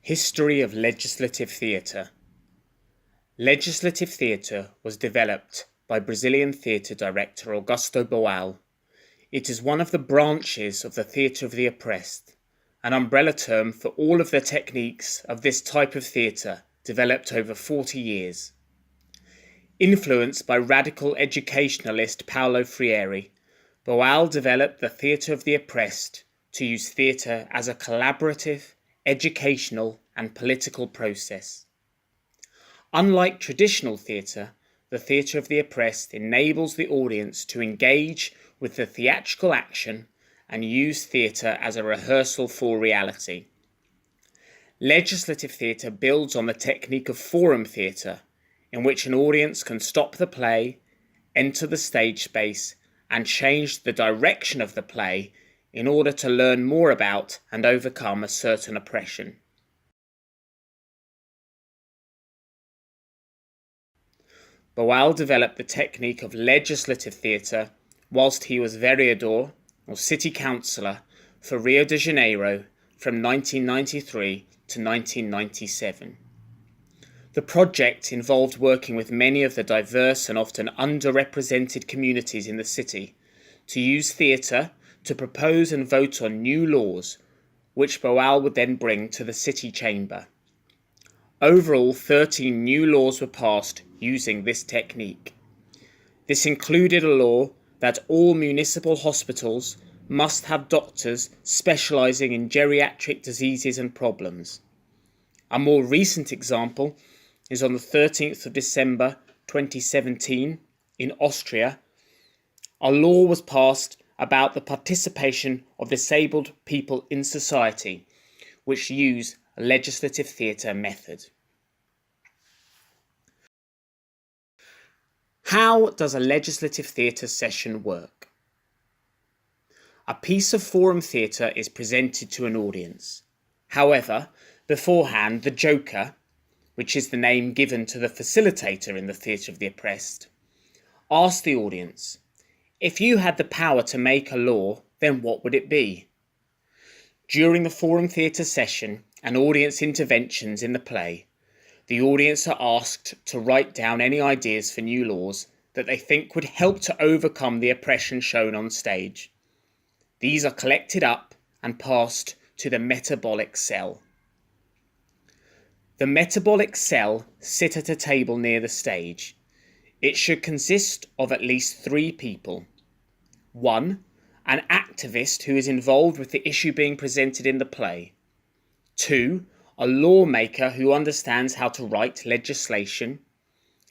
History of legislative theatre. Legislative theatre was developed by Brazilian theatre director Augusto Boal. It is one of the branches of the theatre of the oppressed, an umbrella term for all of the techniques of this type of theatre developed over 40 years. Influenced by radical educationalist Paulo Freire, Boal developed the theatre of the oppressed to use theatre as a collaborative, educational and political process. Unlike traditional theatre, the theatre of the oppressed enables the audience to engage with the theatrical action and use theatre as a rehearsal for reality. Legislative theatre builds on the technique of forum theatre, in which an audience can stop the play, enter the stage space, and change the direction of the play in order to learn more about and overcome a certain oppression. Boal developed the technique of legislative theatre whilst he was vereador, or city councillor, for Rio de Janeiro from 1993 to 1997. The project involved working with many of the diverse and often underrepresented communities in the city to use theatre to propose and vote on new laws, which Boal would then bring to the city chamber. Overall, 13 new laws were passed using this technique. This included a law that all municipal hospitals must have doctors specialising in geriatric diseases and problems. A more recent example is on the 13th of December 2017 in Austria. A law was passed about the participation of disabled people in society, which use a legislative theatre method. How does a legislative theatre session work? A piece of forum theatre is presented to an audience. However, beforehand, the joker, which is the name given to the facilitator in the theatre of the oppressed, asks the audience, if you had the power to make a law, then what would it be? During the forum theatre session and audience interventions in the play, the audience are asked to write down any ideas for new laws that they think would help to overcome the oppression shown on stage. These are collected up and passed to the metabolic cell. The metabolic cell sit at a table near the stage. It should consist of at least 3 people. 1. An activist who is involved with the issue being presented in the play. 2. A lawmaker who understands how to write legislation.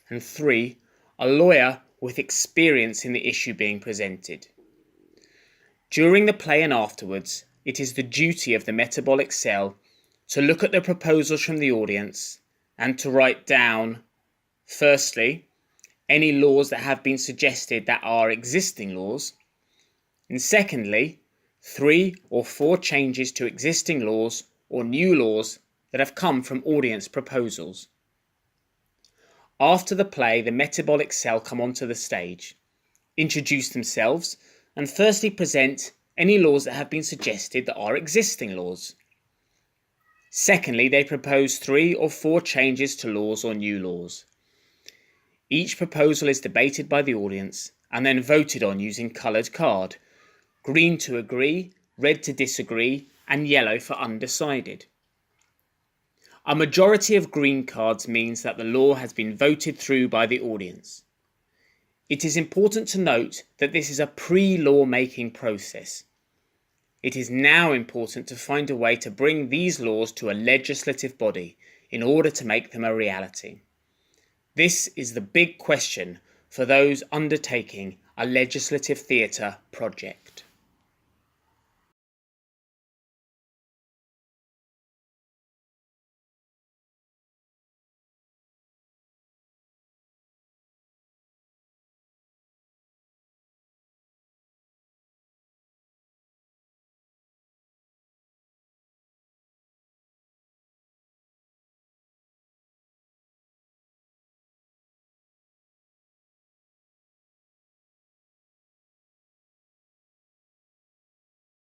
And 3. A lawyer with experience in the issue being presented. During the play and afterwards, it is the duty of the metabolic cell to look at the proposals from the audience and to write down, firstly, any laws that have been suggested that are existing laws, and secondly, 3 or 4 changes to existing laws or new laws that have come from audience proposals. After the play, the metabolic cell come onto the stage, introduce themselves, and firstly present any laws that have been suggested that are existing laws. Secondly, they propose 3 or 4 changes to laws or new laws. Each proposal is debated by the audience and then voted on using coloured card, green to agree, red to disagree, and yellow for undecided. A majority of green cards means that the law has been voted through by the audience. It is important to note that this is a pre-law-making process. It is now important to find a way to bring these laws to a legislative body in order to make them a reality. This is the big question for those undertaking a legislative theatre project.